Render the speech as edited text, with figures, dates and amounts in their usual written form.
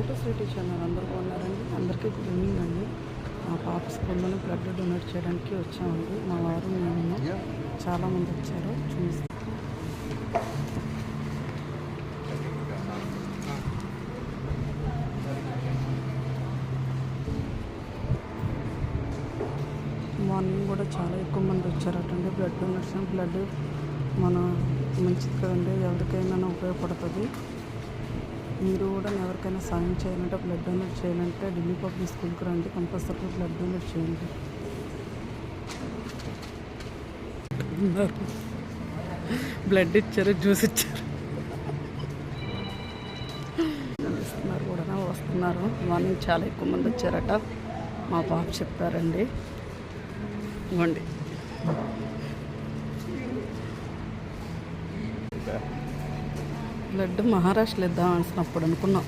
To city channel అందరూ బాగున్నారండి. అందరికీ గుడ్ ఈవినింగ్ అండి. మా పాప స్కూల్లోనే బ్లడ్ డొనేట్ చేయడానికి వచ్చామండి. మా వారు మేము చాలామంది వచ్చారు. చూసి మార్నింగ్ కూడా చాలా ఎక్కువ మంది వచ్చారటండి. బ్లడ్ డొనేషన్ బ్లడ్ మన మంచిది కదండి, ఎవరికైనా ఉపయోగపడుతుంది. మీరు కూడా ఎవరికైనా సాయం చేయాలంటే బ్లడ్ డొనేట్ చేయాలంటే ఢిల్లీ పబ్లిక్ స్కూల్కి రండి. కంపల్సరీ బ్లడ్ డొనేట్ చేయండి. బ్లడ్ ఇచ్చారు, జ్యూస్ ఇచ్చారు, ఇస్తున్నారు కూడా వస్తున్నారు. మార్నింగ్ చాలా ఎక్కువ మంది వచ్చారట. మా పాప చెప్పారండి. ఇవ్వండి. బ్లడ్ మహారాష్ట్రలో ఇద్దాం అనిసినప్పుడు అనుకున్నాం.